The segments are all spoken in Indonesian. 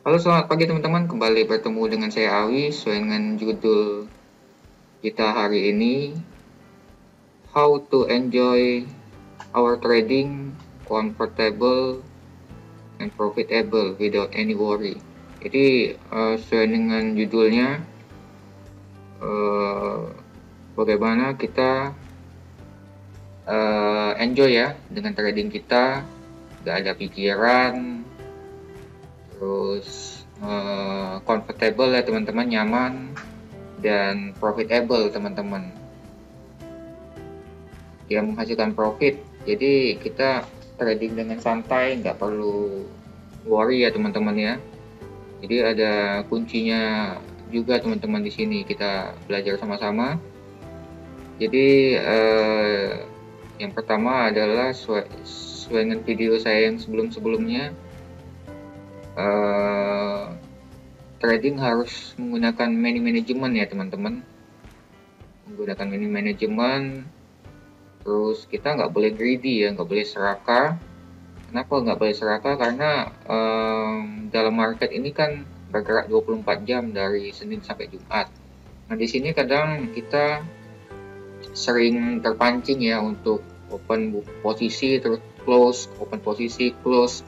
Halo, selamat pagi teman-teman. Kembali bertemu dengan saya Awi sesuai dengan judul kita hari ini, How to Enjoy Our Trading Comfortable and Profitable Without Any Worry. Jadi sesuai dengan judulnya, eh, bagaimana kita enjoy ya dengan trading kita, gak ada pikiran, terus comfortable ya teman-teman, nyaman, dan profitable teman-teman, yang menghasilkan profit. Jadi kita trading dengan santai, nggak perlu worry ya teman-teman ya. Jadi ada kuncinya juga teman-teman, di sini kita belajar sama-sama. Jadi yang pertama adalah sesuai dengan video saya yang sebelum-sebelumnya, trading harus menggunakan money management ya teman-teman. Menggunakan money management. Terus kita nggak boleh greedy ya, nggak boleh serakah. Kenapa nggak boleh serakah? Karena dalam market ini kan bergerak 24 jam dari Senin sampai Jumat. Nah di sini kadang kita sering terpancing ya untuk open posisi terus close, open posisi close.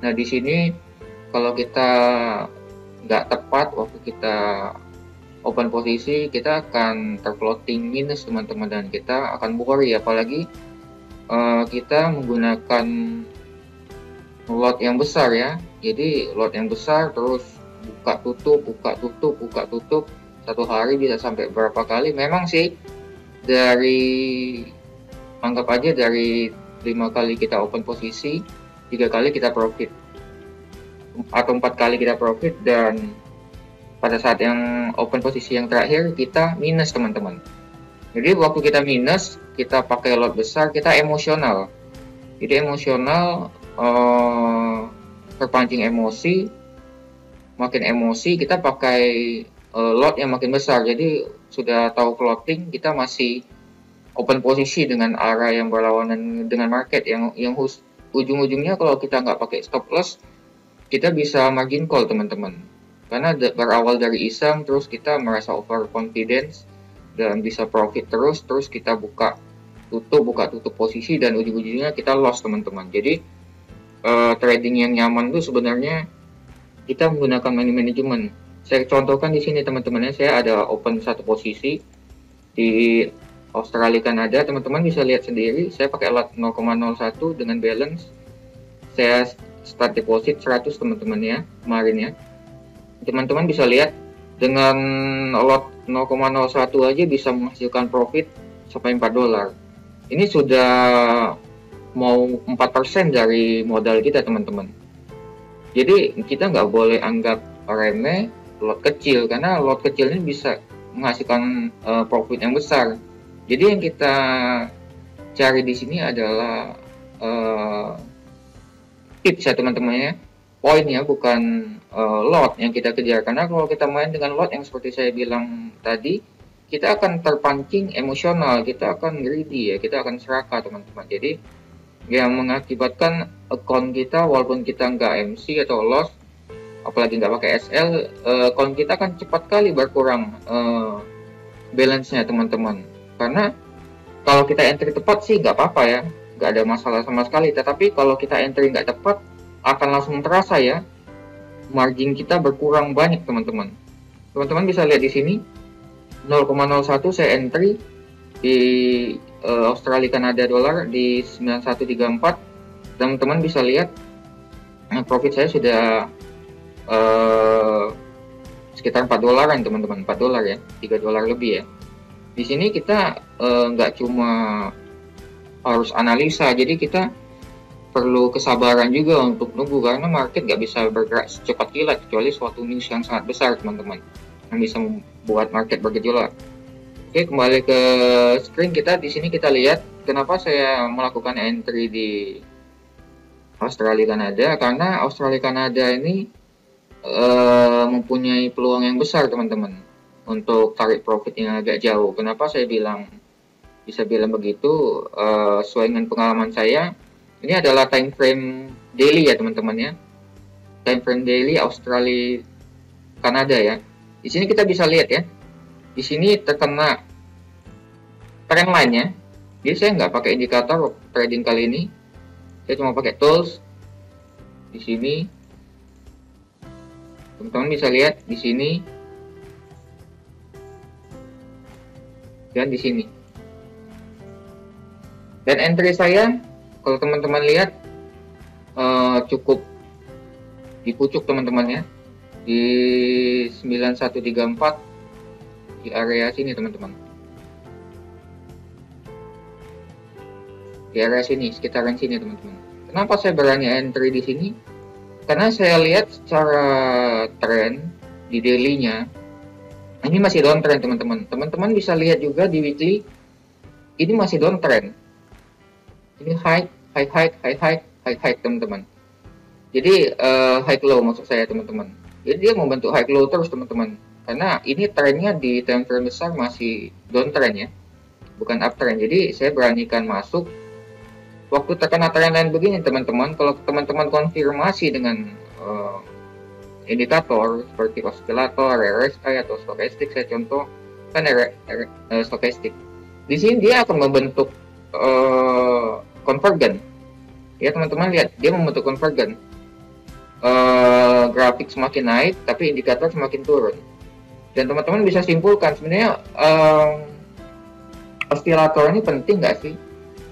Nah di sini kalau kita nggak tepat waktu kita open posisi, kita akan terfloating minus teman-teman, dan kita akan worry, apalagi kita menggunakan lot yang besar ya. Jadi lot yang besar terus buka tutup, buka tutup, buka tutup, satu hari bisa sampai berapa kali. Memang sih dari, anggap aja dari 5 kali kita open posisi, 3 kali kita profit atau 4 kali kita profit, dan pada saat yang open posisi yang terakhir kita minus teman-teman. Jadi waktu kita minus, kita pakai lot besar, kita emosional. Jadi emosional, terpancing emosi, makin emosi kita pakai lot yang makin besar. Jadi sudah tahu floating, kita masih open posisi dengan arah yang berlawanan dengan market, yang ujung-ujungnya kalau kita nggak pakai stop loss, kita bisa margin call teman-teman. Karena berawal dari iseng, terus kita merasa overconfidence dan bisa profit terus kita buka tutup posisi, dan ujung-ujungnya kita loss teman-teman. Jadi trading yang nyaman itu sebenarnya kita menggunakan money management. Saya contohkan di sini teman-teman ya, saya ada open satu posisi di Australia Kanada, teman-teman bisa lihat sendiri. Saya pakai lot 0,01 dengan balance. Saya start deposit 100 teman-teman ya, kemarin ya. Teman-teman bisa lihat dengan lot 0,01 aja bisa menghasilkan profit sampai 4 dolar. Ini sudah mau 4% dari modal kita teman-teman. Jadi kita nggak boleh anggap remeh lot kecil, karena lot kecil ini bisa menghasilkan profit yang besar. Jadi yang kita cari di sini adalah tips ya teman-teman ya, poinnya bukan lot yang kita kejar. Karena kalau kita main dengan lot yang seperti saya bilang tadi, kita akan terpancing emosional, kita akan greedy ya, kita akan serakah teman-teman. Jadi yang mengakibatkan account kita, walaupun kita nggak MC atau loss, apalagi nggak pakai SL, account kita akan cepat kali berkurang balance-nya teman-teman. Karena kalau kita entry tepat sih nggak apa-apa ya, nggak ada masalah sama sekali. Tetapi kalau kita entry nggak tepat, akan langsung terasa ya, margin kita berkurang banyak teman-teman. Teman-teman bisa lihat di sini 0,01 saya entry di Australia Kanada dolar di 9134. Teman-teman bisa lihat profit saya sudah sekitar 4 dolaran teman-teman, 4 dolar ya, 3 dolar lebih ya. Di sini kita nggak cuma harus analisa, jadi kita perlu kesabaran juga untuk nunggu, karena market nggak bisa bergerak secepat kilat kecuali suatu news yang sangat besar teman-teman, yang bisa membuat market bergejolak. Oke, kembali ke screen kita. Di sini kita lihat kenapa saya melakukan entry di Australia Kanada, karena Australia Kanada ini mempunyai peluang yang besar teman-teman untuk tarik profit yang agak jauh. Kenapa saya bisa bilang begitu? Sesuai dengan pengalaman saya, ini adalah time frame daily ya teman-teman ya. time frame daily Australia Kanada ya. Di sini kita bisa lihat ya. Di sini terkena trend line-nya. Jadi saya nggak pakai indikator trading kali ini. Saya cuma pakai tools. Di sini teman-teman bisa lihat di sini dan di sini. Dan entry saya kalau teman-teman lihat cukup di pucuk teman-teman ya. Di 9134 di area sini teman-teman. Di area sini, sekitaran sini teman-teman. Kenapa saya berani entry di sini? Karena saya lihat secara trend di daily-nya ini masih downtrend teman-teman. Teman-teman bisa lihat juga di weekly ini masih downtrend. Ini high teman-teman. Jadi high low maksud saya teman-teman. Jadi dia membentuk high low terus teman-teman. Karena ini trennya di time frame besar masih downtrend ya, bukan uptrend. Jadi saya beranikan masuk waktu terkena trend line begini teman-teman. Kalau teman-teman konfirmasi dengan indikator seperti oscillator, RSI atau stokastik, saya contoh kan stokastik. Di sini dia akan membentuk convergen. Ya teman-teman lihat dia membentuk convergen. Grafik semakin naik tapi indikator semakin turun. Dan teman-teman bisa simpulkan sebenarnya oscillator ini penting nggak sih?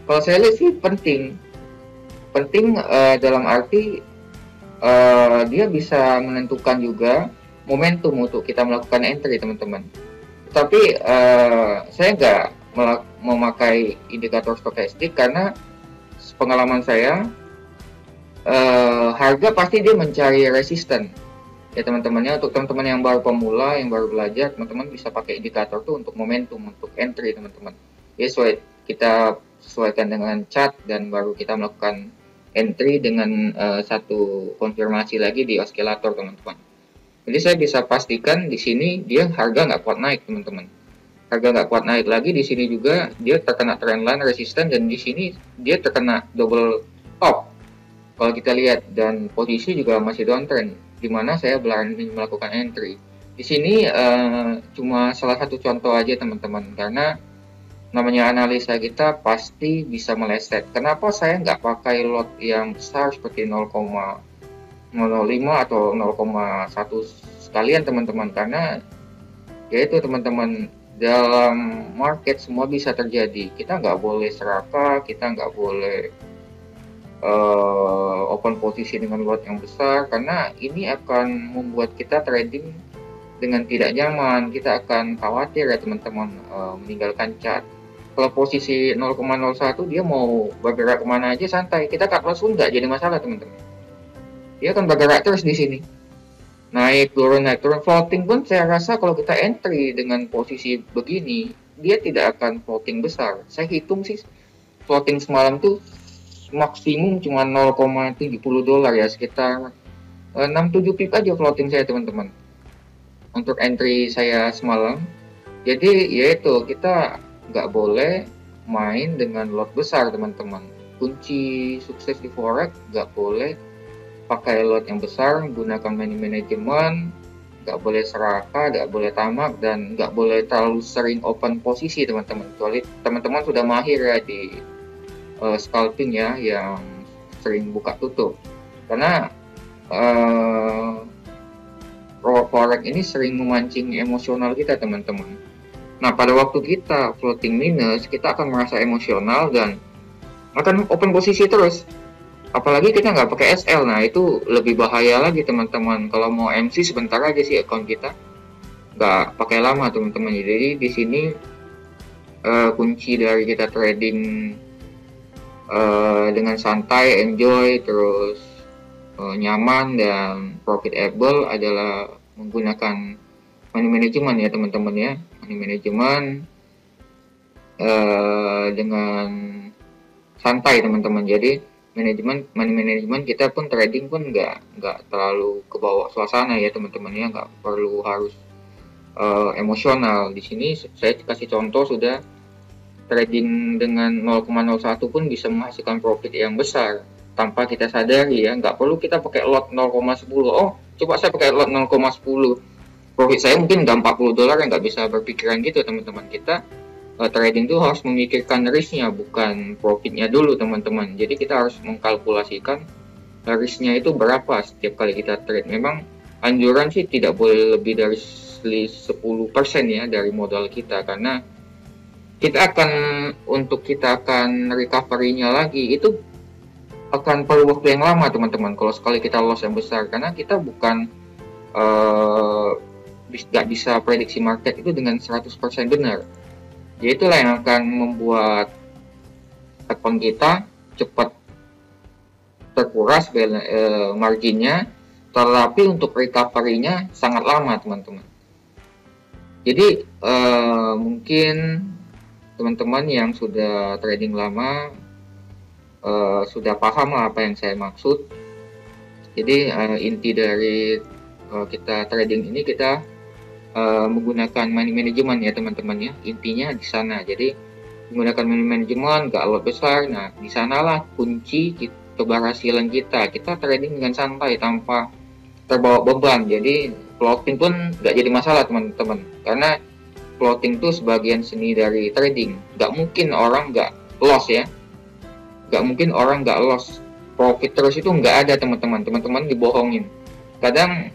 Kalau saya lihat sih penting dalam arti dia bisa menentukan juga momentum untuk kita melakukan entry teman-teman. Tapi saya nggak memakai indikator stokastik karena pengalaman saya harga pasti dia mencari resisten ya teman-temannya. Untuk teman-teman yang baru pemula, yang baru belajar, teman-teman bisa pakai indikator tuh untuk momentum, untuk entry teman-teman ya. Kita sesuaikan dengan chart dan baru kita melakukan entry dengan satu konfirmasi lagi di oscillator teman-teman. Jadi saya bisa pastikan di sini dia harga nggak kuat naik teman-teman. Harga nggak kuat naik lagi, di sini juga dia terkena trendline resisten dan di sini dia terkena double top kalau kita lihat, dan posisi juga masih downtrend di mana saya berani melakukan entry. Di sini cuma salah satu contoh aja teman-teman, karena namanya analisa kita pasti bisa meleset. Kenapa saya nggak pakai lot yang besar seperti 0,05 atau 0,1 sekalian teman-teman? Karena yaitu teman-teman, dalam market semua bisa terjadi. Kita nggak boleh serakah, kita nggak boleh open posisi dengan lot yang besar, karena ini akan membuat kita trading dengan tidak nyaman. Kita akan khawatir ya teman-teman meninggalkan chart. Kalau posisi 0,01 dia mau bergerak kemana aja santai, kita cut loss pun nggak jadi masalah teman-teman. Dia akan bergerak terus di sini, naik turun floating pun saya rasa kalau kita entry dengan posisi begini dia tidak akan floating besar. Saya hitung sih floating semalam tuh maksimum cuma $0,70 ya, sekitar 6-7 pip aja floating saya teman-teman untuk entry saya semalam. Jadi yaitu kita nggak boleh main dengan lot besar teman-teman. Kunci sukses di forex nggak boleh pakai lot yang besar, gunakan money management, nggak boleh serakah, nggak boleh tamak, dan nggak boleh terlalu sering open posisi teman-teman. Kecuali teman-teman sudah mahir ya di scalping ya, yang sering buka tutup. Karena forex ini sering memancing emosional kita teman-teman. Nah pada waktu kita floating minus, kita akan merasa emosional dan akan open posisi terus. Apalagi kita nggak pakai SL, nah itu lebih bahaya lagi teman-teman. Kalau mau MC sebentar aja sih account kita, nggak pakai lama teman-teman. Jadi di sini kunci dari kita trading dengan santai, enjoy, terus nyaman dan profitable adalah menggunakan money management ya teman-teman ya. Money management dengan santai teman-teman. Jadi money management kita pun trading pun nggak terlalu ke bawah suasana ya teman-teman ya, nggak perlu harus emosional. Di sini saya kasih contoh, sudah trading dengan 0,01 pun bisa menghasilkan profit yang besar. tanpa kita sadari ya. Nggak perlu kita pakai lot 0,10. Oh, coba saya pakai lot 0,10. Profit saya mungkin nggak 40 dolar, yang nggak bisa berpikiran gitu teman-teman. Kita trading itu harus memikirkan risknya, bukan profitnya dulu teman-teman. Jadi kita harus mengkalkulasikan risknya itu berapa setiap kali kita trade. Memang anjuran sih tidak boleh lebih dari 10% ya dari modal kita, karena kita akan recovery-nya lagi itu akan perlu waktu yang lama teman-teman. Kalau sekali kita loss yang besar, karena kita bukan nggak bisa prediksi market itu dengan 100% benar. Jadi itulah yang akan membuat account kita cepat terkuras marginnya, tetapi untuk recovery-nya sangat lama teman-teman. Jadi mungkin teman-teman yang sudah trading lama sudah paham lah apa yang saya maksud. Jadi inti dari kita trading ini, kita menggunakan money management ya teman-teman ya. Intinya di sana. Jadi menggunakan money management, nggak lot besar. Nah, di sanalah kunci keberhasilan kita. Kita trading dengan santai tanpa terbawa beban. Jadi floating pun nggak jadi masalah teman-teman, karena floating itu sebagian seni dari trading. Nggak mungkin orang nggak loss ya, nggak mungkin orang nggak loss. Profit terus itu nggak ada teman-teman. Teman-teman dibohongin. Kadang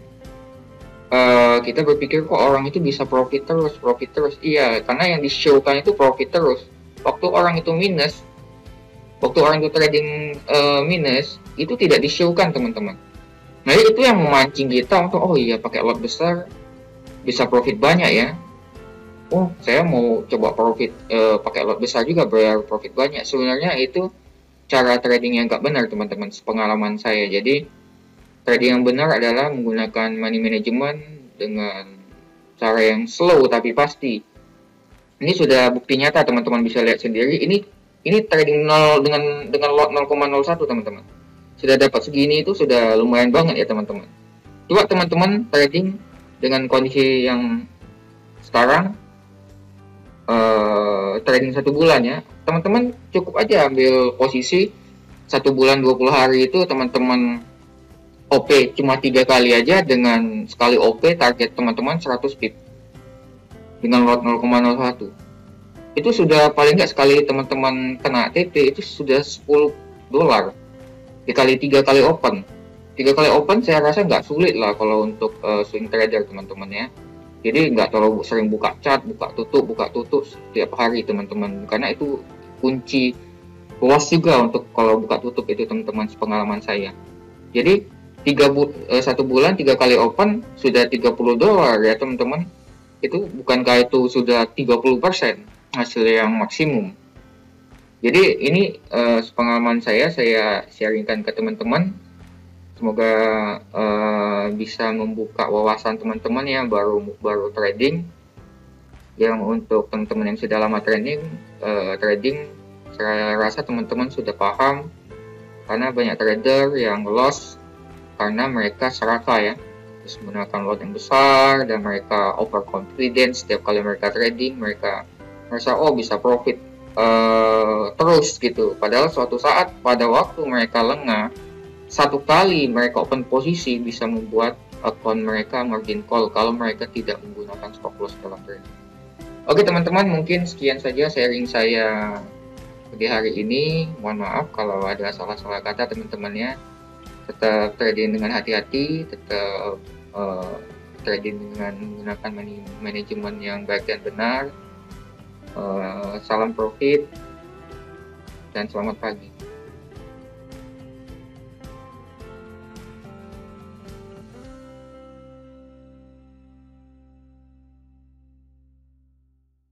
kita berpikir kok orang itu bisa profit terus. Iya, karena yang di-show-kan itu profit terus. Waktu orang itu minus, waktu orang itu trading minus, itu tidak di-show-kan teman-teman. Nah, itu yang memancing kita untuk, oh iya, pakai lot besar bisa profit banyak ya. Oh, saya mau coba profit pakai lot besar juga biar profit banyak. Sebenarnya itu cara trading yang nggak benar teman-teman, sepengalaman saya. Jadi trading yang benar adalah menggunakan money management dengan cara yang slow tapi pasti. Ini sudah bukti nyata teman-teman, bisa lihat sendiri. Ini trading 0 dengan lot 0,01 teman-teman. Sudah dapat segini itu sudah lumayan banget ya teman-teman. Coba teman-teman trading dengan kondisi yang sekarang, trading 1 bulan ya. Teman-teman cukup aja ambil posisi 1 bulan 20 hari itu teman-teman OP cuma 3 kali aja, dengan sekali OP target teman-teman 100 pip dengan lot 0,01. Itu sudah paling nggak sekali teman-teman kena TP itu sudah 10 dolar dikali 3 kali open. 3 kali open saya rasa nggak sulit lah kalau untuk swing trader teman-teman ya. Jadi nggak terlalu sering buka chart, buka tutup setiap hari teman-teman, karena itu kunci luas juga untuk kalau buka tutup itu teman-teman, sepengalaman saya. Jadi 1 bulan 3 kali open sudah 30 dolar ya teman-teman. Itu bukankah itu sudah 30% hasil yang maksimum. Jadi ini sepengalaman saya sharingkan ke teman-teman. Semoga bisa membuka wawasan teman-teman yang baru trading. Yang untuk teman-teman yang sudah lama trading, saya rasa teman-teman sudah paham, karena banyak trader yang loss karena mereka serakah ya, terus menggunakan lot yang besar, dan mereka overconfident. Setiap kali mereka trading, mereka merasa oh bisa profit terus gitu. Padahal suatu saat pada waktu mereka lengah, 1 kali mereka open posisi bisa membuat akun mereka margin call kalau mereka tidak menggunakan stop loss dalam trading. Oke teman-teman, mungkin sekian saja sharing saya di hari ini. Mohon maaf kalau ada salah-salah kata teman-teman ya. Tetap trading dengan hati-hati, tetap trading dengan menggunakan manajemen yang baik dan benar. Salam profit dan selamat pagi.